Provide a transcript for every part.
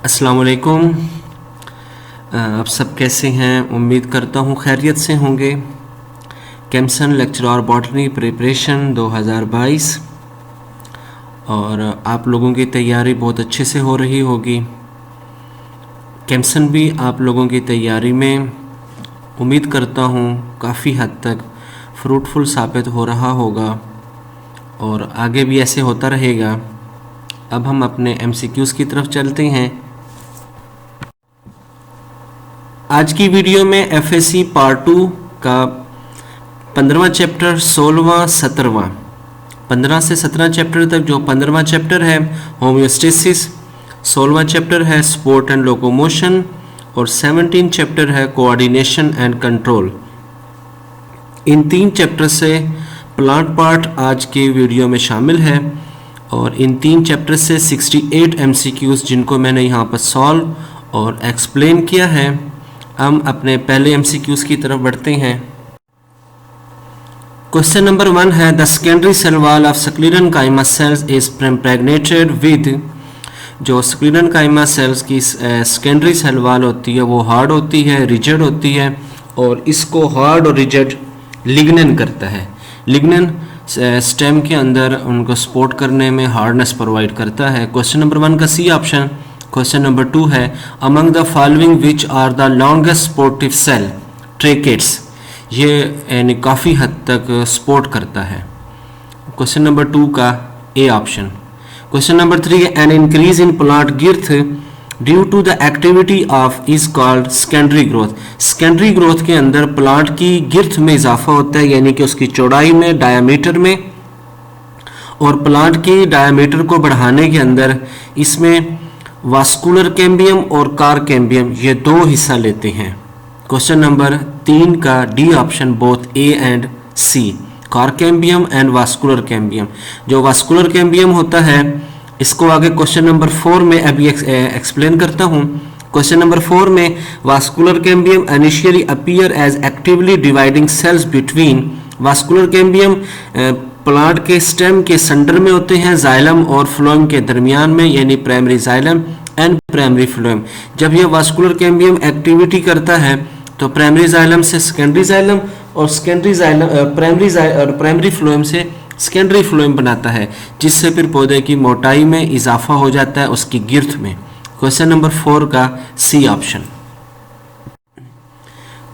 अस्सलाम वालेकुम। आप सब कैसे हैं? उम्मीद करता हूँ खैरियत से होंगे। केमसन लेक्चरर बॉटनी प्रिपरेशन 2022 और आप लोगों की तैयारी बहुत अच्छे से हो रही होगी। केमसन भी आप लोगों की तैयारी में उम्मीद करता हूँ काफ़ी हद तक फ्रूटफुल साबित हो रहा होगा और आगे भी ऐसे होता रहेगा। अब हम अपने MCQs की तरफ चलते हैं। आज की वीडियो में FSC पार्ट 2 का 15वां चैप्टर 16वां 17वां 15 से 17 चैप्टर तक जो 15वां चैप्टर है होम्योस्टेसिस, 16वां चैप्टर है स्पोर्ट एंड लोकोमोशन और 17 चैप्टर है coordination and control. In 3 chapter से प्लांट पार्ट आज के वीडियो में शामिल है और इन 3 चैप्टर से 68 MCQs जिनको मैंने यहाँ पर सॉल्व और एक्सप्लेन किया है। हम अपने पहले MCQs की तरफ बढ़ते हैं। क्वेश्चन नंबर 1 है the secondary cell wall of sclerenchyma cells is impregnated with. जो स्क्लेरेन्काइमा सेल्स की सेकेंडरी सेल वॉल होती है वो हार्ड होती है, रिजिड होती है और इसको हार्ड और रिजिड लिग्नन करता है। लिग्नन स्टेम के अंदर उनको सपोर्ट करने में हार्डनेस प्रोवाइड करता है। क्वेश्चन नंबर 1 का सी ऑप्शन। क्वेश्चन नंबर 2 है among the following which are the longest supportive cell tracheids. ये यानी काफ़ी हद तक सपोर्ट करता है। क्वेश्चन नंबर 2 का ए ऑप्शन। क्वेश्चन नंबर 3 है an increase in plant girth due to the activity of is called secondary growth. Secondary growth के अंदर प्लांट की गिर्थ में इजाफा होता है यानी कि उसकी चौड़ाई में, डायामीटर में, और प्लांट की डायामीटर को बढ़ाने के अंदर इसमें वास्कुलर कैम्बियम और कार कैम्बियम ये 2 हिस्सा लेते हैं। क्वेश्चन नंबर 3 का D option both A and C, cork cambium and vascular cambium. जो वास्कुलर कैम्बियम होता है इसको आगे क्वेश्चन नंबर 4 में अभी एक्सप्लेन करता हूँ। क्वेश्चन नंबर 4 में vascular cambium initially appear as actively dividing cells between. Vascular cambium plant के स्टेम के सेंटर में होते हैं, जाइलम और फ्लोएम के दरमियान में यानी primary xylem and primary phloem. जब यह वास्कुलर कैम्बियम एक्टिविटी करता है तो प्राइमरी जाइलम से सेकेंडरी जाइलम और सेकेंडरी जाइलम प्राइमरी फ्लोएम से सेकेंडरी फ्लोएम बनाता है जिससे फिर पौधे की मोटाई में इजाफा हो जाता है उसकी गिर्थ में। क्वेश्चन नंबर 4 का सी ऑप्शन।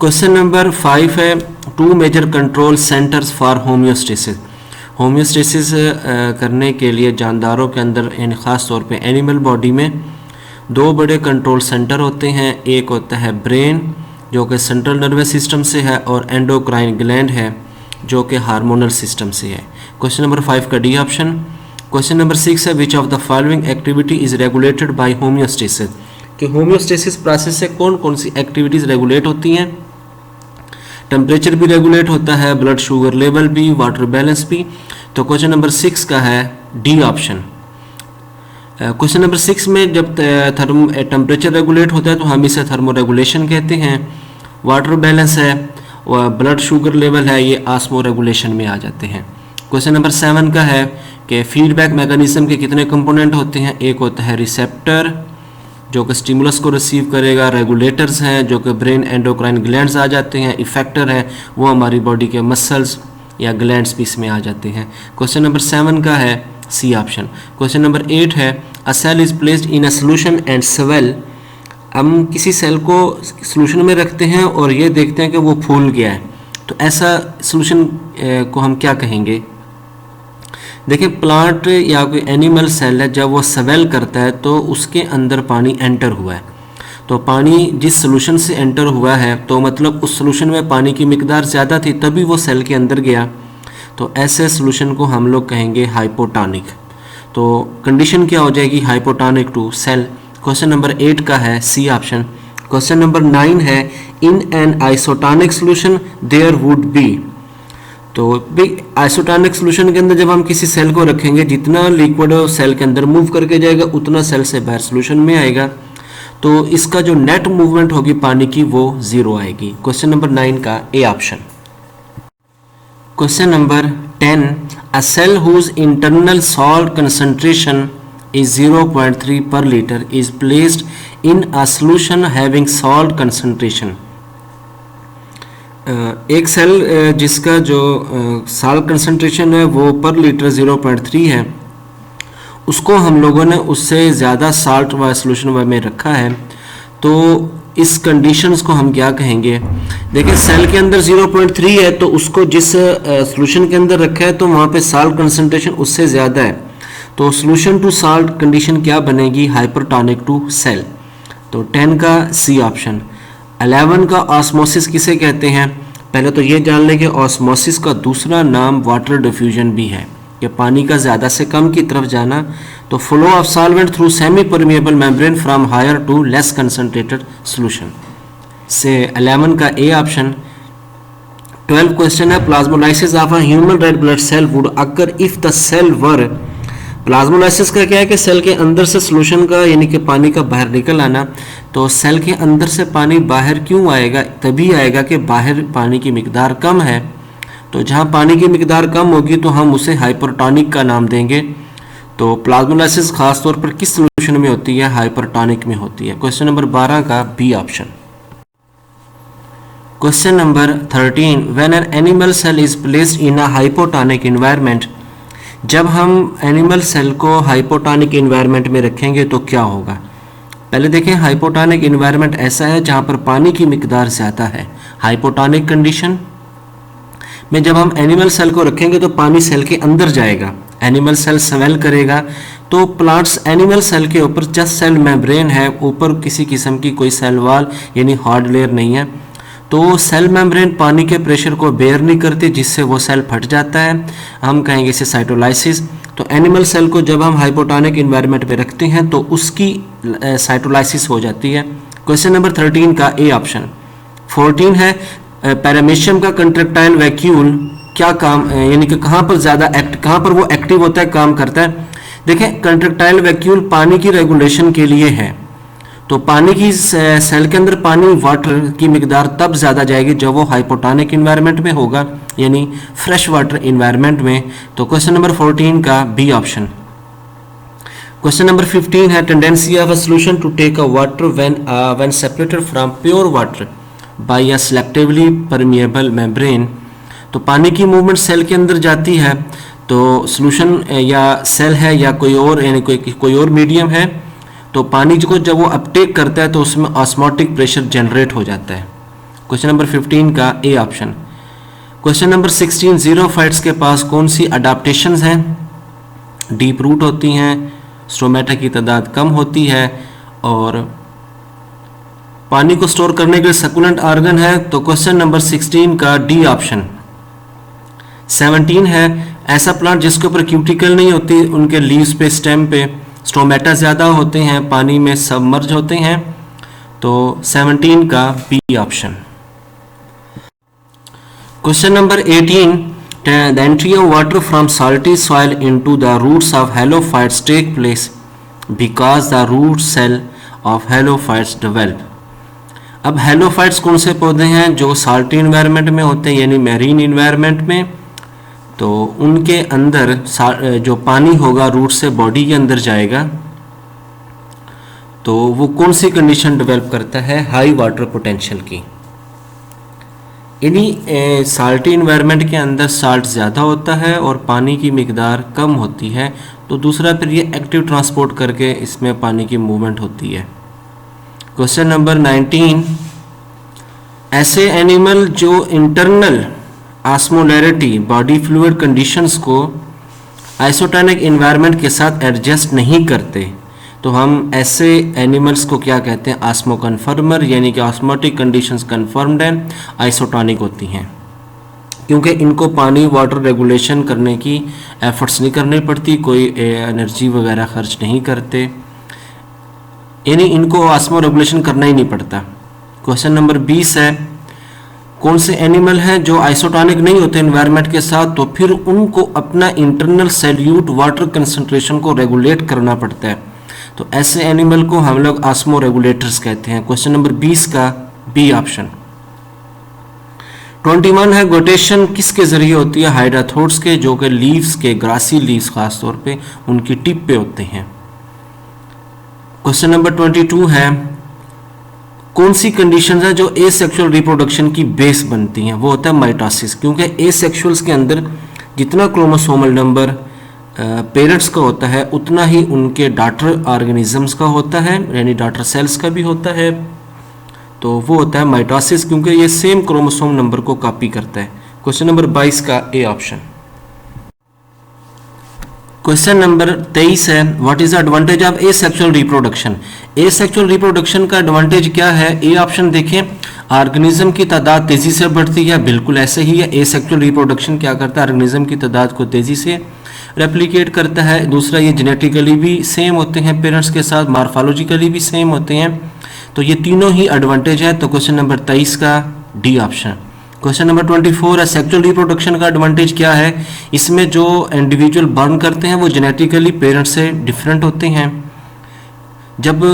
क्वेश्चन नंबर 5 है 2 major control centres for homeostasis. Homeostasis करने के लिए जानदारों के अंदर ख़ास तौर पे एनिमल बॉडी में 2 बड़े कंट्रोल सेंटर होते हैं। एक होता है ब्रेन जो कि सेंट्रल नर्वस सिस्टम से है और एंडोक्राइन ग्लैंड है जो कि हार्मोनल सिस्टम से है। क्वेश्चन नंबर 5 का डी ऑप्शन। क्वेश्चन नंबर 6 है which of the following activity is regulated by homeostasis. कि होम्योस्टेसिस प्रोसेस से कौन कौन सी एक्टिविटीज़ रेगुलेट होती हैं। टेम्परेचर भी रेगुलेट होता है, ब्लड शुगर लेवल भी, वाटर बैलेंस भी। तो क्वेश्चन नंबर 6 का है डी ऑप्शन। क्वेश्चन नंबर 6 में जब टेम्परेचर रेगुलेट होता है तो हम इसे थर्मो रेगुलेशन कहते हैं। वाटर बैलेंस है, ब्लड शुगर लेवल है, ये ऑस्मो रेगुलेशन में आ जाते हैं। क्वेश्चन नंबर 7 का है कि फीडबैक मैकेनिज्म के कितने कंपोनेंट होते हैं। एक होता है रिसेप्टर जो कि स्टिमुलस को रिसीव करेगा, रेगुलेटर्स हैं जो कि ब्रेन एंडोक्राइन ग्लैंड्स आ जाते हैं, इफेक्टर है वो हमारी बॉडी के मसल्स या ग्लैंड्स भी इसमें आ जाते हैं। क्वेश्चन नंबर 7 का है सी ऑप्शन। क्वेश्चन नंबर 8 है a cell is placed in a solution and swell. हम किसी सेल को सोल्यूशन में रखते हैं और ये देखते हैं कि वो फूल गया है तो ऐसा सोल्यूशन को हम क्या कहेंगे। देखिए प्लांट या कोई एनिमल सेल है जब वो स्वेल करता है तो उसके अंदर पानी एंटर हुआ है। तो पानी जिस सोल्यूशन से एंटर हुआ है तो मतलब उस सोल्यूशन में पानी की मिकदार ज़्यादा थी तभी वो सेल के अंदर गया। तो ऐसे सोल्यूशन को हम लोग कहेंगे हाइपोटोनिक। तो कंडीशन क्या हो जाएगी hypotonic to cell. Question number 8 का है सी ऑप्शन। क्वेश्चन नंबर 9 है in an isotonic solution there would be. तो भाई आइसोटोनिक सोल्यूशन के अंदर जब हम किसी सेल को रखेंगे जितना लिक्विड सेल के अंदर मूव करके जाएगा उतना सेल से बाहर सोल्यूशन में आएगा तो इसका जो नेट मूवमेंट होगी पानी की वो 0 आएगी। क्वेश्चन नंबर 9 का A option. Question number 10 a cell whose internal salt concentration is 0.3 per liter is placed in a solution having salt concentration. एक सेल जिसका जो साल्ट कंसंट्रेशन है वो पर लीटर 0.3 है, उसको हम लोगों ने उससे ज़्यादा साल्ट व सोल्यूशन में रखा है, तो इस कंडीशंस को हम क्या कहेंगे? देखिए सेल के अंदर 0.3 है तो उसको जिस सोल्यूशन के अंदर रखा है तो वहाँ पे साल्ट कंसंट्रेशन उससे ज़्यादा है, तो सोल्यूशन टू साल्ट कंडीशन क्या बनेगी? Hypertonic to cell. तो 10 का सी ऑप्शन। 11 का ऑस्मोसिस किसे कहते हैं? पहले तो ये जान लें कि ऑस्मोसिस का दूसरा नाम वाटर डिफ्यूजन भी है, कि पानी का ज़्यादा से कम की तरफ जाना। तो flow of solvent through semi permeable membrane from higher to less concentrated solution से 11 का ए ऑप्शन। 12 क्वेश्चन है plasmolysis of a human red blood cell would occur if the cell were. Plasmolysis का क्या है कि सेल के अंदर से सोल्यूशन का यानी कि पानी का बाहर निकल आना। तो सेल के अंदर से पानी बाहर क्यों आएगा? तभी आएगा कि बाहर पानी की मिकदार कम है। तो जहाँ पानी की मिकदार कम होगी तो हम उसे हाइपरटोनिक का नाम देंगे। तो प्लाज्मोलाइसिस खास तौर पर किस सोल्यूशन में होती है? हाइपरटोनिक में होती है। क्वेश्चन नंबर 12 का B option. Question number 13 when an animal cell is placed in a hypotonic environment. जब हम एनिमल सेल को हाइपोटोनिक एनवायरनमेंट में रखेंगे तो क्या होगा? पहले देखें, हाइपोटोनिक एनवायरनमेंट ऐसा है जहाँ पर पानी की मिकदार ज़्यादा है। हाइपोटोनिक कंडीशन में जब हम एनिमल सेल को रखेंगे तो पानी सेल के अंदर जाएगा, एनिमल सेल स्वेल करेगा। तो प्लांट्स एनिमल सेल के ऊपर जस्ट सेल मेम्ब्रेन है, ऊपर किसी किस्म की कोई सेल वॉल यानी हार्ड लेयर नहीं है, तो सेल मेम्ब्रेन पानी के प्रेशर को बेयर नहीं करती, जिससे वो सेल फट जाता है। हम कहेंगे इसे साइटोलाइसिस। तो एनिमल सेल को जब हम हाइपोटोनिक एनवायरनमेंट में रखते हैं तो उसकी साइटोलाइसिस हो जाती है। क्वेश्चन नंबर 13 का ए ऑप्शन। 14 है पैरामीशियम का कंट्रेक्टाइल वैक्यूल क्या काम यानी कि कहाँ पर वो एक्टिव होता है, काम करता है? देखें, कंट्रेक्टाइल वैक्यूल पानी की रेगुलेशन के लिए है। तो पानी की सेल के अंदर पानी वाटर की मिकदार तब ज़्यादा जाएगी जब वो हाइपोटोनिक एनवायरनमेंट में होगा, यानी फ्रेश वाटर एनवायरनमेंट में। तो क्वेश्चन नंबर 14 का बी ऑप्शन। क्वेश्चन नंबर 15 है tendency of a solution to take a water when separated from pure water by a selectively permeable membrane. तो पानी की मूवमेंट सेल के अंदर जाती है, तो सॉल्यूशन या सेल है या कोई और यानी कोई और मीडियम है, तो पानी को जब वो अपटेक करता है तो उसमें ऑस्मोटिक प्रेशर जनरेट हो जाता है। क्वेश्चन नंबर 15 का ए ऑप्शन। क्वेश्चन नंबर 16 ज़ीरोफाइट्स के पास कौन सी अडाप्टेशंस हैं? डीप रूट होती हैं, स्टोमेटा की तादाद कम होती है और पानी को स्टोर करने के लिए सकुलेंट ऑर्गन है। तो क्वेश्चन नंबर 16 का डी ऑप्शन। 17 है ऐसा प्लांट जिसके ऊपर क्यूटिकल नहीं होती, उनके लीव्स पे स्टेम पे स्टोमेटा ज़्यादा होते हैं, पानी में सबमर्ज होते हैं। तो 17 का B option. Question number 18 the entry of water from salty soil into the roots of halophytes take place because the root cell of halophytes develop. अब हेलोफाइट्स कौन से पौधे हैं जो साल्टी इन्वायरमेंट में होते हैं यानी मैरीन इन्वायरमेंट में? तो उनके अंदर जो पानी होगा रूट से बॉडी के अंदर जाएगा, तो वो कौन सी कंडीशन डेवलप करता है? हाई वाटर पोटेंशियल की। यानी साल्टी इन्वायरमेंट के अंदर साल्ट ज़्यादा होता है और पानी की मिकदार कम होती है, तो दूसरा फिर ये एक्टिव ट्रांसपोर्ट करके इसमें पानी की मूवमेंट होती है। क्वेश्चन नंबर 19 ऐसे एनिमल जो internal osmolarity body fluid conditions को आइसोटोनिक एनवायरनमेंट के साथ एडजस्ट नहीं करते, तो हम ऐसे एनिमल्स को क्या कहते हैं? ऑस्मो कन्फर्मर, यानी कि ऑस्मोटिक कंडीशंस कन्फर्म्ड हैं, आइसोटोनिक होती हैं, क्योंकि इनको पानी वाटर रेगुलेशन करने की एफर्ट्स नहीं करनी पड़ती, कोई एनर्जी वगैरह खर्च नहीं करते, यानी इनको ऑस्मो रेगुलेशन करना ही नहीं पड़ता। क्वेश्चन नंबर 20 है कौन से एनिमल हैं जो आइसोटोनिक नहीं होते एनवायरनमेंट के साथ, तो फिर उनको अपना इंटरनल सैल्यूट वाटर कंसंट्रेशन को रेगुलेट करना पड़ता है, तो ऐसे एनिमल को हम लोग ऑस्मो रेगुलेटर्स कहते हैं। क्वेश्चन नंबर 20 का बी ऑप्शन। 21 है गोटेशन किसके जरिए होती है? हाइड्राथोड्स के, जो कि लीव्स के, ग्रासी लीव्स खास तौर पे उनकी टिप पे होते हैं। क्वेश्चन नंबर 22 है, कौन सी कंडीशंस हैं जो एसेक्सुअल रिप्रोडक्शन की बेस बनती हैं? वो होता है माइटोसिस, क्योंकि एसेक्सुअल्स के अंदर जितना क्रोमोसोमल नंबर पेरेंट्स का होता है उतना ही उनके डॉटर ऑर्गेनिजम्स का होता है, यानी डॉटर सेल्स का भी होता है। तो वो होता है माइटोसिस, क्योंकि ये सेम क्रोमोसोम नंबर को कॉपी करता है। क्वेश्चन नंबर 22 का ए ऑप्शन। क्वेश्चन नंबर 23 है, what is the advantage of asexual reproduction? Asexual reproduction का एडवांटेज क्या है? ए ऑप्शन देखें, ऑर्गेनिज्म की तादाद तेजी से बढ़ती है, बिल्कुल ऐसे ही है। एसेक्सुअल रिप्रोडक्शन क्या करता है? ऑर्गेनिज्म की तादाद को तेजी से रेप्लिकेट करता है। दूसरा, ये जेनेटिकली भी सेम होते हैं पेरेंट्स के साथ, मार्फोलॉजिकली भी सेम होते हैं। तो ये तीनों ही एडवांटेज है। तो क्वेश्चन नंबर 23 का डी ऑप्शन। क्वेश्चन नंबर 24 है, सेक्सुअल रिप्रोडक्शन का एडवांटेज क्या है? इसमें जो इंडिविजुअल बर्न करते हैं वो जेनेटिकली पेरेंट्स से डिफरेंट होते हैं। जब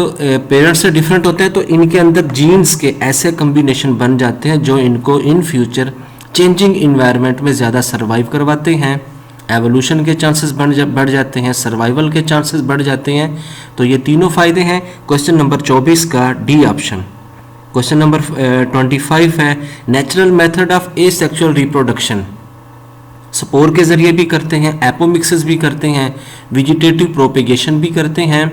पेरेंट्स से डिफरेंट होते हैं तो इनके अंदर जीन्स के ऐसे कम्बिनेशन बन जाते हैं जो इनको इन फ्यूचर चेंजिंग इन्वायरमेंट में ज़्यादा सर्वाइव करवाते हैं। एवोल्यूशन के चांसेस बढ़ जाते हैं, सर्वाइवल के चांसेस बढ़ जाते हैं। तो ये तीनों फायदे हैं। क्वेश्चन नंबर 24 का डी ऑप्शन। क्वेश्चन नंबर 25 है, natural method of asexual reproduction. Spore के जरिए भी करते हैं, एपोमिक्सिस भी करते हैं, वेजिटेटिव प्रोपेगेशन भी करते हैं।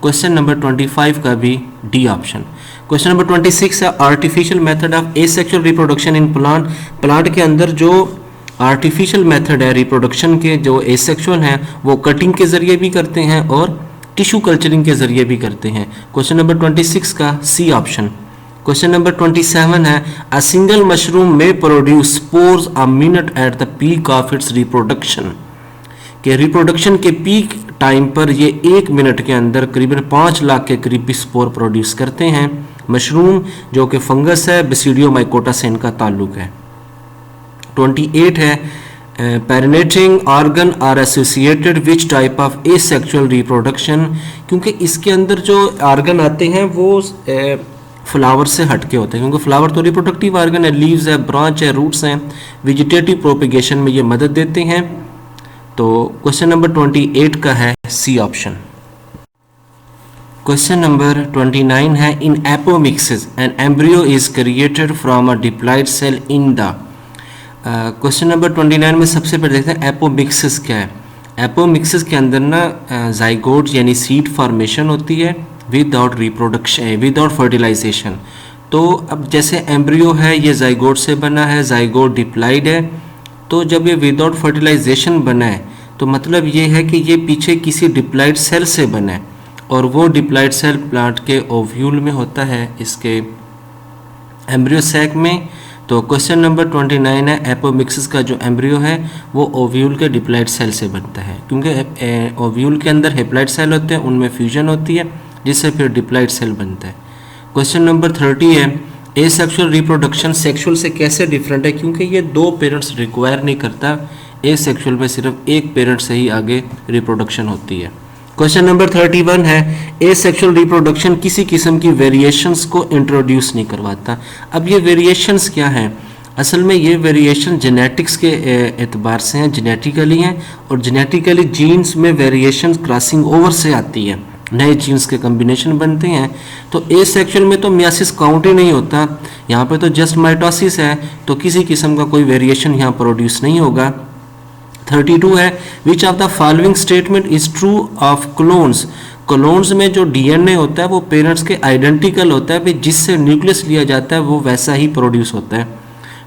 क्वेश्चन नंबर 25 का भी डी ऑप्शन। क्वेश्चन नंबर 26 है, artificial method of asexual reproduction in plant. Plant के अंदर जो आर्टिफिशियल मेथड है रिप्रोडक्शन के, जो एसेक्सुअल हैं, वो कटिंग के जरिए भी करते हैं और टिश्यू कल्चरिंग के जरिए भी करते हैं। क्वेश्चन नंबर 26 का सी ऑप्शन। क्वेश्चन नंबर 27 है, अ सिंगल मशरूम में produce spores a minute at the peak of its reproduction. के रिप्रोडक्शन के पीक टाइम पर ये 1 मिनट के अंदर करीबन 5 लाख के करीब भी स्पोर प्रोड्यूस करते हैं। मशरूम जो कि फंगस है, बेसिडियोमाइकोटा से इनका ताल्लुक है। 28 है, perennating organ are associated which type of asexual reproduction. क्योंकि इसके अंदर जो ऑर्गन आते हैं वो फ्लावर से हटके होते हैं, क्योंकि फ्लावर तो रिप्रोडक्टिव ऑर्गन है, लीव्स है, ब्रांच है, रूट्स हैं, वेजिटेटिव प्रोपेगेशन में ये मदद देते हैं। तो क्वेश्चन नंबर 28 का है सी ऑप्शन। क्वेश्चन नंबर 29 है, in apomixis an embryo is created from a diploid cell in the. Question number 29 में सबसे पहले देखते हैं एपोमिक्सिस क्या है। एपोमिक्सिस के अंदर ना जाइगोट यानी सीड फॉर्मेशन होती है विदाउट रिप्रोडक्शन, विदाउट फर्टिलाइजेशन। तो अब जैसे एम्ब्रियो है ये जाइगोट से बना है, जाइगोट डिप्लॉयड है। तो जब ये विदाउट फर्टिलाइजेशन बना है तो मतलब ये है कि ये पीछे किसी डिप्लॉयड सेल से बना है, और वो डिप्लॉयड सेल प्लांट के ओव्यूल में होता है, इसके एम्ब्रियो सैक में। तो क्वेश्चन नंबर 29 है, एपोमिक्सिस का जो एम्ब्रियो है वो ओव्यूल के डिप्लॉयड सेल से बनता है, क्योंकि ओव्यूल के अंदर हेप्लॉयड सेल होते हैं, उनमें फ्यूजन होती है जिससे फिर डिप्लॉयड सेल बनता है। क्वेश्चन नंबर 30 है, एसेक्सुअल रिप्रोडक्शन सेक्सुअल से कैसे डिफरेंट है? क्योंकि ये 2 पेरेंट्स रिक्वायर नहीं करता, एसेक्सुअल में सिर्फ एक पेरेंट से ही आगे रिप्रोडक्शन होती है। क्वेश्चन नंबर 31 है, एसेक्सुअल रिप्रोडक्शन किसी किस्म की वेरिएशंस को इंट्रोड्यूस नहीं करवाता। अब ये वेरिएशंस क्या हैं? असल में ये वेरिएशन जेनेटिक्स के एतबार से हैं, जेनेटिकली हैं, और जेनेटिकली जीन्स में वेरिएशन क्रॉसिंग ओवर से आती है, नए जीन्स के कम्बिनेशन बनते हैं। तो एसेक्सुअल में तो मियासिस काउंट ही नहीं होता, यहाँ पे तो जस्ट माइटोसिस है, तो किसी किस्म का कोई वेरिएशन यहाँ प्रोड्यूस नहीं होगा। 32 है, which of the following statement is true of clones. Clones में जो डीएनए होता है वो पेरेंट्स के आइडेंटिकल होता है, जिससे न्यूक्लियस लिया जाता है वो वैसा ही प्रोड्यूस होता है।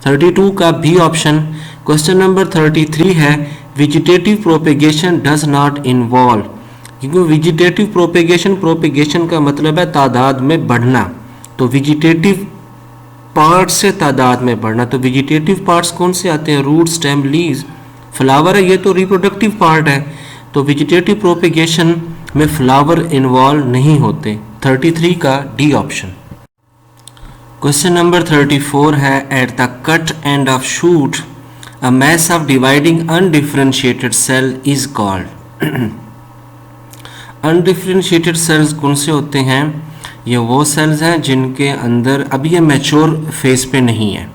32 का बी ऑप्शन। क्वेश्चन नंबर 33 है, vegetative propagation does not involve. क्योंकि वेजिटेटिव प्रोपेगेशन का मतलब है तादाद में बढ़ना, तो वेजिटेटिव पार्ट से तादाद में बढ़ना। तो वेजिटेटिव पार्ट्स कौन से आते हैं? Root, stem, leaves. फ्लावर है, ये तो रिप्रोडक्टिव पार्ट है, तो वेजिटेटिव प्रोपेगेशन में फ्लावर इन्वॉल्व नहीं होते। 33 का डी ऑप्शन। क्वेश्चन नंबर 34 है, at the cut end of shoot a mass of dividing undifferentiated cell is called. Undifferentiated cells कौन से होते हैं? ये वो सेल्स हैं जिनके अंदर अभी ये मैच्योर फेज पे नहीं है,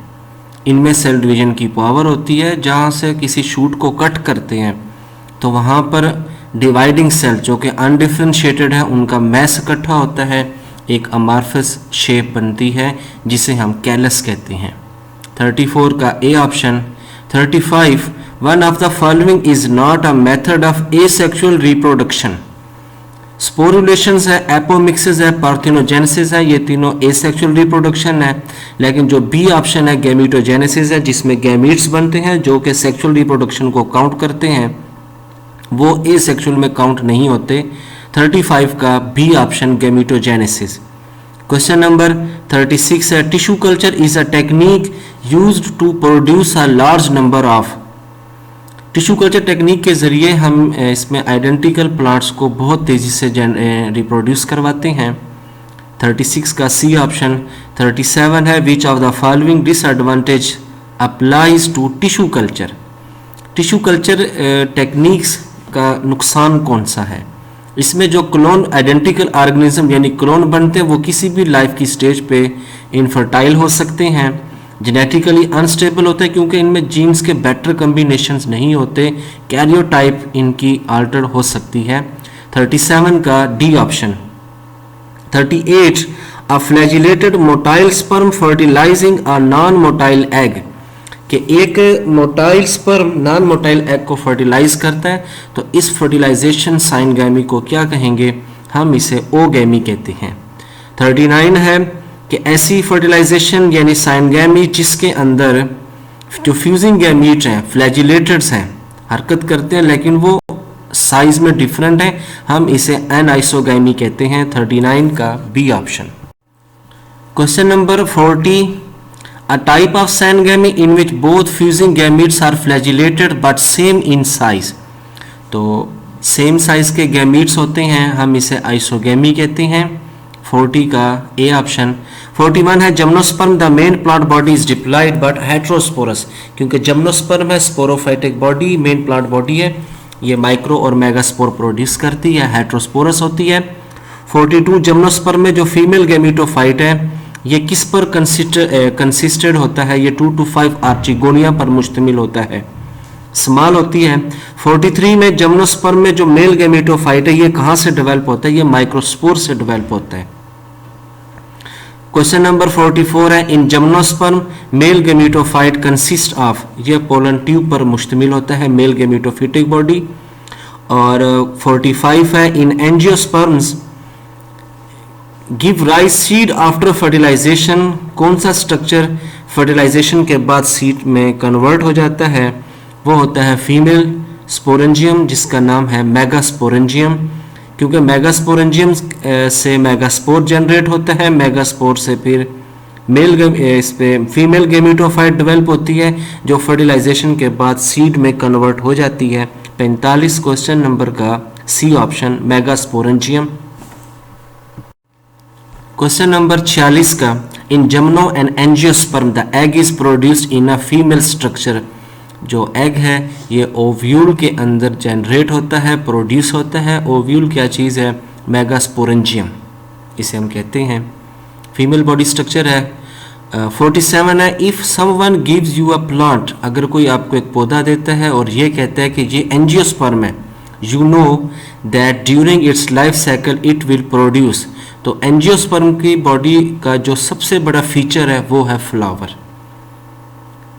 इनमें सेल डिवीजन की पावर होती है। जहाँ से किसी शूट को कट करते हैं तो वहाँ पर डिवाइडिंग सेल जो कि अनडिफरेंशिएटेड है उनका मैस इकट्ठा होता है, एक अमार्फस शेप बनती है जिसे हम कैलस कहते हैं। 34 का A option. 35 one of the following is not a method of asexual reproduction. Sporulations है, एपोमिक्सिस है, पार्थिनोजेनेसिस है, ये तीनों एसेक्सुअल रिप्रोडक्शन है। लेकिन जो बी ऑप्शन है गैमीटोजेनेसिस है जिसमें गैमीट्स बनते हैं जो कि सेक्सुअल रिप्रोडक्शन को काउंट करते हैं, वो एसेक्सुअल में काउंट नहीं होते। 35 का B option gametogenesis. Question number 36 है tissue culture is a technique used to produce a large number of. Tissue culture technique के ज़रिए हम इसमें आइडेंटिकल प्लांट्स को बहुत तेज़ी से रिप्रोड्यूस करवाते हैं। 36 का सी ऑप्शन। 37 है which of the following disadvantage applies to tissue culture. Tissue culture techniques का नुकसान कौन सा है? इसमें जो क्लोन आइडेंटिकल ऑर्गेनिज्म यानी क्लोन बनते हैं वो किसी भी लाइफ की स्टेज पे इनफर्टाइल हो सकते हैं, जेनेटिकली अनस्टेबल होते हैं क्योंकि इनमें जीन्स के बेटर कम्बिनेशंस नहीं होते, कैरियोटाइप इनकी आल्टर हो सकती है। 37 का D option. 38 a flagellated motile sperm fertilising a non motile egg. कि एक motile sperm non motile egg को फर्टिलाइज करता है तो इस फर्टिलाइजेशन साइनगैमी को क्या कहेंगे? हम इसे ओगैमी कहते हैं। 39 है कि ऐसी फर्टिलाइजेशन यानी साइनगैमी जिसके अंदर जो फ्यूजिंग गैमीट हैं, फ्लैजिलेटेड्स हैं, हरकत करते हैं लेकिन वो साइज में डिफरेंट है, हम इसे एनाइसोगैमी कहते हैं। 39 का B option. Question number 40 A type of syngamy in which both fusing gametes are flagellated but same in size। तो सेम साइज के गैमीट्स होते हैं, हम इसे आइसोगैमी कहते हैं। 40 का ए ऑप्शन। 41 है gymnosperm the main plant body is diploid but heterosporous. क्योंकि जिम्नोस्पर्म है sporophytic body, main plant body है, ये माइक्रो और मेगास्पोर प्रोड्यूस करती है, हेट्रोस्पोरस होती है। 42 जिम्नोस्पर्म में जो फीमेल गैमीटोफाइट है ये किस पर कंसिस्टेड होता है? ये 2 to 5 आर्चिगोनिया पर मुश्तमिल होता है, स्मॉल होती है। 43 में जिम्नोस्पर्म में जो मेल गैमीटोफाइट है ये कहाँ से डेवलप होता है? ये माइक्रोस्पोर से डेवलप होता है। क्वेश्चन नंबर 44 है in gymnosperm male gametophyte consist of. ये पोलन ट्यूब पर मुश्तमिल होता है, मेल गैमीटोफिटिक बॉडी। और 45 है in angiosperms give rise seed after fertilization. कौन सा स्ट्रक्चर फर्टिलाइजेशन के बाद सीड में कन्वर्ट हो जाता है? वो होता है फीमेल स्पोरेंजियम जिसका नाम है मेगास्पोरेंजियम। क्योंकि मेगास्पोरेंजियम से मेगास्पोर जनरेट होता है, मेगास्पोर से फिर इस पे फीमेल गैमीटोफाइट डेवलप होती है जो फर्टिलाइजेशन के बाद सीड में कन्वर्ट हो जाती है। 45 क्वेश्चन नंबर का C option megasporangium. Question number 46 का in gymno and angiosperm the egg is produced in a female structure. जो एग है ये ओव्यूल के अंदर जनरेट होता है, प्रोड्यूस होता है। ओव्यूल क्या चीज़ है? मेगास्पोरेंजियम इसे हम कहते हैं, फीमेल बॉडी स्ट्रक्चर है। 47 है if someone gives you a plant. अगर कोई आपको एक पौधा देता है और ये कहता है कि ये एंजियोस्पर्म है, you know that during its life cycle it will produce. तो एंजियोस्पर्म की बॉडी का जो सबसे बड़ा फीचर है वो है फ्लावर,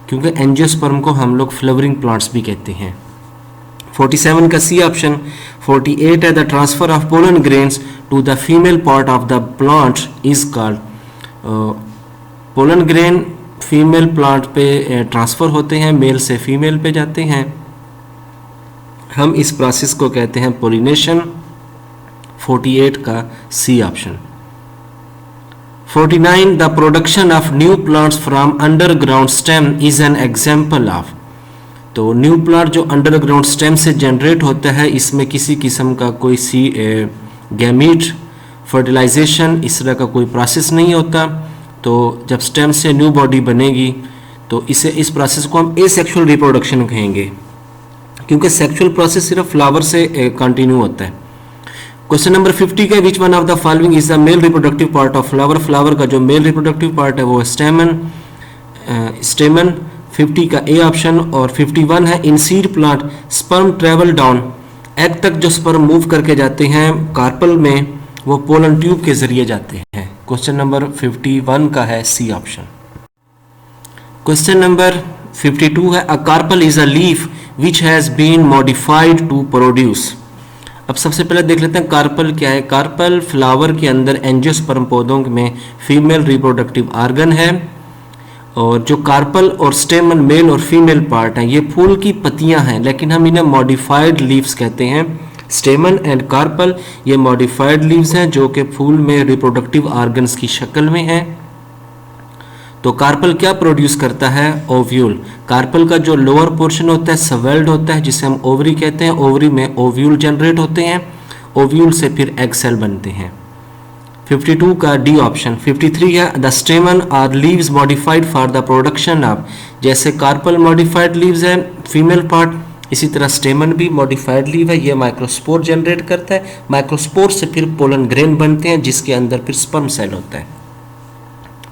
क्योंकि एंजियोस्पर्म को हम लोग फ्लावरिंग प्लांट्स भी कहते हैं। 47 का सी ऑप्शन। 48 है the transfer of pollen grains to the female part of the plant is called. Pollen grain female plant पे ट्रांसफर होते हैं, मेल से फीमेल पे जाते हैं, हम इस प्रोसेस को कहते हैं पोलिनेशन। 48 का C option. 49 the production of new plants from underground stem is an example of. तो न्यू प्लांट जो अंडरग्राउंड स्टेम से जनरेट होता है इसमें किसी किस्म का कोई गैमीट फर्टिलाइजेशन इस तरह का कोई प्रोसेस नहीं होता। तो जब स्टेम से न्यू बॉडी बनेगी तो इस प्रोसेस को हम एसेक्सुअल रिप्रोडक्शन कहेंगे, क्योंकि सेक्सुअल प्रोसेस सिर्फ फ्लावर से कंटिन्यू होता है। क्वेश्चन नंबर 50 का which one of the following is the male reproductive part of flower. Flower का जो मेल रिप्रोडक्टिव पार्ट है वो स्टेमन। 50 का ए ऑप्शन। और 51 है in seed plant sperm travel down egg तक जो स्पर्म मूव करके जाते हैं कार्पल में, वो पोलन ट्यूब के जरिए जाते हैं। क्वेश्चन नंबर 51 का है सी ऑप्शन। क्वेश्चन नंबर 52 है, a carpel is a leaf which has been modified to produce. अब सबसे पहले देख लेते हैं कार्पल क्या है। कार्पल फ्लावर के अंदर एंजियोस्पर्म पौधों में फीमेल रिप्रोडक्टिव आर्गन है, और जो कार्पल और स्टेमन मेल और फीमेल पार्ट हैं, ये फूल की पत्तियां हैं, लेकिन हम इन्हें मॉडिफाइड लीव्स कहते हैं। स्टेमन एंड कार्पल ये मॉडिफाइड लीव्स हैं जो कि फूल में रिप्रोडक्टिव आर्गन्स की शक्ल में हैं। तो कार्पल क्या प्रोड्यूस करता है? ओव्यूल। कार्पल का जो लोअर पोर्शन होता है स्वेल्ड होता है, जिसे हम ओवरी कहते हैं। ओवरी में ओव्यूल जनरेट होते हैं, ओव्यूल से फिर एग सेल बनते हैं। 52 का डी ऑप्शन। 53 है, the stamen are leaves modified for the production of. जैसे कार्पल मॉडिफाइड लीव्स है फीमेल पार्ट, इसी तरह स्टेमन भी मॉडिफाइड लीव है, ये माइक्रोस्पोर जनरेट करता है। माइक्रोस्पोर से फिर पोलन ग्रेन बनते हैं, जिसके अंदर फिर स्पर्म सेल होता है।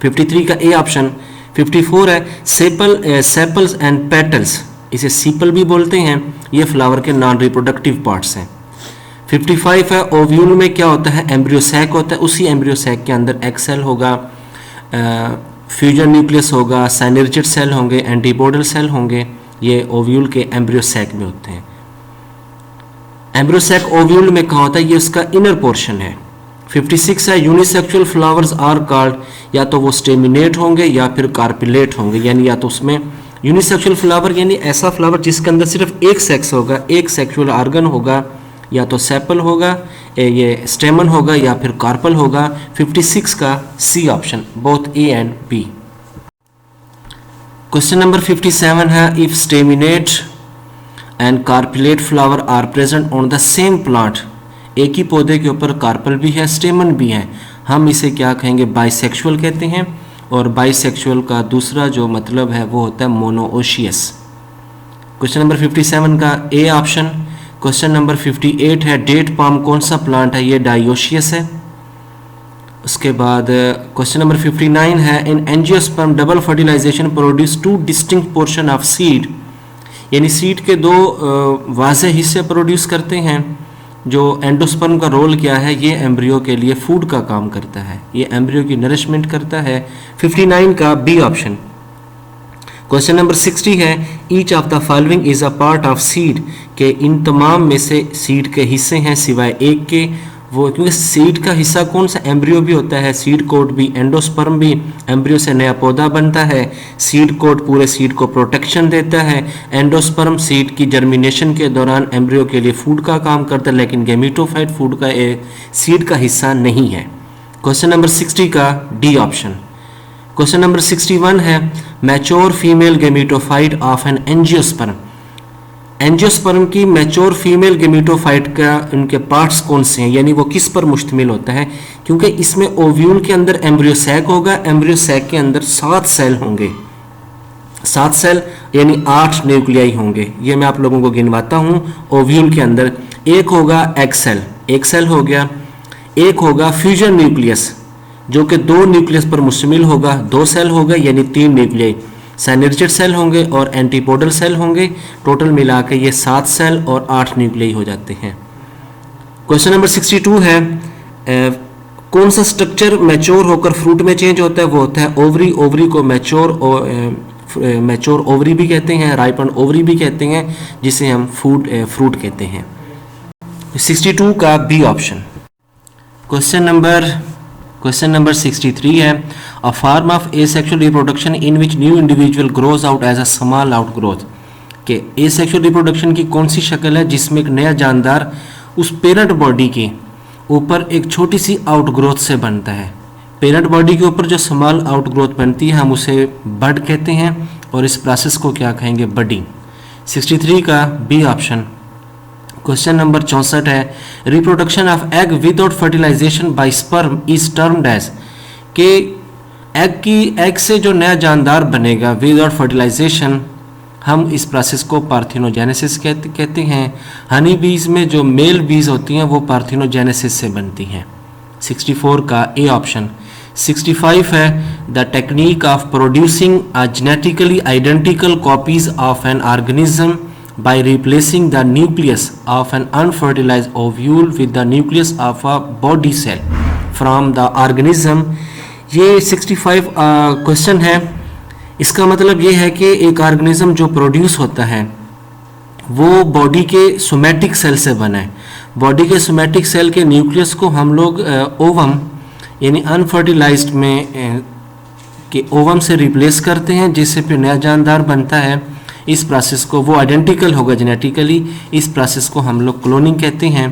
53 का ए ऑप्शन। 54 है, सेपल्स एंड पेटल्स, इसे सीपल भी बोलते हैं, ये फ्लावर के नॉन रिप्रोडक्टिव पार्ट्स हैं। 55 है, ओव्यूल में क्या होता है? एम्ब्रियो सैक होता है, उसी एम्ब्रियो सैक के अंदर एग सेल होगा, फ्यूजन न्यूक्लियस होगा, साइनर्जिड सेल होंगे, एंटीपोडल सेल होंगे, ये ओव्यूल के एम्ब्रियो सैक में होते हैं। एम्ब्रियो सैक ओव्यूल में कहाँ होता है? ये उसका इनर पोर्शन है। 56 है, यूनिसेक्सुअल फ्लावर्स आर कॉल्ड, या तो वो स्टेमिनेट होंगे या फिर कार्पिलेट होंगे, यानी या तो उसमें यूनिसेक्सुअल फ्लावर यानी ऐसा फ्लावर जिसके अंदर सिर्फ एक सेक्स होगा, एक सेक्सुअल आर्गन होगा, या तो सेपल होगा, ये स्टेमन होगा, या फिर कार्पल होगा। 56 का C option, both A and B. Question number 57 है, if staminate and carpellate flower are present on the same plant, एक ही पौधे के ऊपर कार्पल भी है स्टेमन भी है, हम इसे क्या कहेंगे? बाइसेक्सुअल कहते हैं। और बाइसेक्सुअल का दूसरा जो मतलब है वो होता है मोनोओशियस। क्वेश्चन नंबर 57 का ए ऑप्शन। क्वेश्चन नंबर 58 है, डेट पाम कौन सा प्लांट है? ये डायोशियस है। उसके बाद क्वेश्चन नंबर 59 है, in angiosperm double fertilization produce two distinct portion of seed, यानी सीड के दो वाज़ेह हिस्से प्रोड्यूस करते हैं। जो एंडोस्पर्म का रोल क्या है? ये एम्ब्रियो के लिए फूड का काम करता है, ये एम्ब्रियो की नरिशमेंट करता है। 59 का बी ऑप्शन। क्वेश्चन नंबर 60 है, each of the following is a part of seed, के इन तमाम में से सीड के हिस्से हैं सिवाय एक के। वो क्योंकि सीड का हिस्सा कौन सा? एम्ब्रियो भी होता है, सीड कोट भी, एंडोस्पर्म भी, एम्ब्रियो से नया पौधा बनता है, सीड कोट पूरे सीड को प्रोटेक्शन देता है, एंडोस्पर्म सीड की जर्मिनेशन के दौरान एम्ब्रियो के लिए फूड का काम करता है, लेकिन गेमिटोफाइट फूड का सीड का हिस्सा नहीं है। क्वेश्चन नंबर 60 का डी ऑप्शन। क्वेश्चन नंबर 61 है, mature female gametophyte of an angiosperm, angiosperm की मैच्योर फीमेल गेमिटोफाइट का उनके पार्ट्स कौन से हैं, यानी वो किस पर मुश्तमिल होता है? क्योंकि इसमें ओव्यूल के अंदर एम्ब्रियो सैक होगा, एम्ब्रियो सैक के अंदर 7 सेल होंगे, 7 सेल यानी 8 न्यूक्लियाई होंगे। ये मैं आप लोगों को गिनवाता हूँ। ओव्यूल के अंदर एक होगा एग सेल, एक सेल हो गया, एक होगा फ्यूजन न्यूक्लियस जो कि 2 न्यूक्लियस पर मुश्तमिल होगा, 2 सेल होगा यानी 3 न्यूक्लियाई, साइनर्जिड सेल होंगे और एंटीपोडल सेल होंगे, टोटल मिला के ये 7 सेल और 8 न्यूक्लियाई हो जाते हैं। क्वेश्चन नंबर 62 है, कौन सा स्ट्रक्चर मैच्योर होकर फ्रूट में चेंज होता है? वो होता है ओवरी। ओवरी को मैच्योर ओवरी भी कहते हैं, राइपन ओवरी भी कहते हैं, जिसे हम फ्रूट कहते हैं। 62 का बी ऑप्शन। क्वेश्चन नंबर 63 है, a form of asexual reproduction in which new individual grows out as a small outgrowth, के एसेक्सुअल रिप्रोडक्शन की कौन सी शक्ल है जिसमें एक नया जानदार उस पेरेंट बॉडी के ऊपर एक छोटी सी आउटग्रोथ से बनता है। पेरेंट बॉडी के ऊपर जो स्मॉल आउटग्रोथ बनती है हम उसे बड कहते हैं, और इस प्रोसेस को क्या कहेंगे? बडिंग। 63 का बी ऑप्शन। क्वेश्चन नंबर 64 है, reproduction of egg without fertilization by sperm is termed as, के एग से जो नया जानदार बनेगा विदाउट फर्टिलाइजेशन, हम इस प्रोसेस को पार्थिनोजेनेसिस कहते हैं। हनी बीज में जो मेल बीज होती हैं वो पार्थिनोजेनेसिस से बनती हैं। 64 का ए ऑप्शन। 65 है, the technique of producing a genetically identical copies of an organism by replacing the nucleus of an unfertilized ovule with the nucleus of a body cell from the organism। ये 65 question है। इसका मतलब ये है कि एक organism जो produce होता है वो बॉडी के सोमैटिक सेल से बना है। बॉडी के सोमैटिक सेल के न्यूक्लियस को हम लोग ओवम यानी अनफर्टिलाइज्ड में के ओवम से रिप्लेस करते हैं, जिससे फिर नया जानदार बनता है। इस प्रोसेस को वो आइडेंटिकल होगा जेनेटिकली, इस प्रोसेस को हम लोग क्लोनिंग कहते हैं।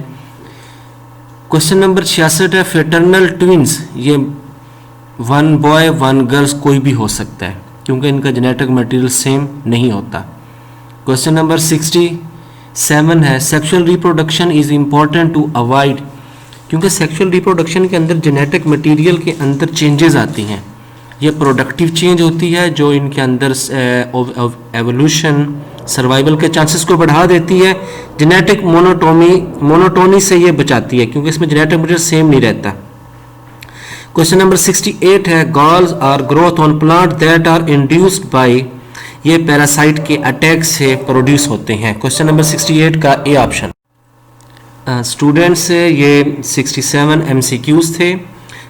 क्वेश्चन नंबर 66 है फेटर्नल ट्विंस, ये 1 बॉय 1 गर्ल्स कोई भी हो सकता है क्योंकि इनका जेनेटिक मटेरियल सेम नहीं होता। क्वेश्चन नंबर 67 है sexual reproduction is important to avoid, क्योंकि सेक्सुअल रिप्रोडक्शन के अंदर जेनेटिक मटेरियल के अंदर चेंजेस आती हैं। ये प्रोडक्टिव चेंज होती है जो इनके अंदर एवोल्यूशन सर्वाइवल के चांसेस को बढ़ा देती है। जेनेटिक मोनोटोनी से ये बचाती है क्योंकि इसमें जेनेटिक मटेरियल सेम नहीं रहता। क्वेश्चन नंबर 68 है galls are growth on plant that are induced by, ये पैरासाइट के अटैक से प्रोड्यूस होते हैं। क्वेश्चन नंबर 68 का ए ऑप्शन। स्टूडेंट्स ये 67 MCQs थे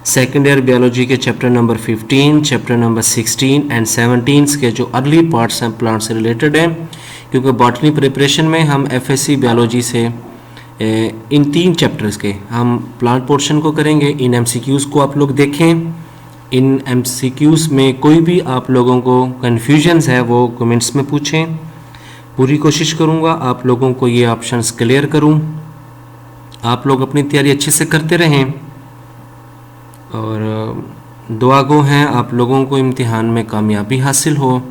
सेकेंड ईयर बायोलॉजी के chapter number 15, chapter number 16 and 17 के जो अर्ली पार्ट्स हैं प्लांट से रिलेटेड हैं, क्योंकि बॉटनी प्रिपरेशन में हम FSC बायोलॉजी से इन 3 चैप्टर्स के हम प्लांट पोर्शन को करेंगे। इन MCQs को आप लोग देखें। इन MCQs में कोई भी आप लोगों को कन्फ्यूजन्स है वो कमेंट्स में पूछें। पूरी कोशिश करूँगा आप लोगों को ये ऑप्शंस क्लियर करूँ। आप लोग अपनी तैयारी अच्छे से करते रहें और दुआ गो हैं आप लोगों को इम्तिहान में कामयाबी हासिल हो।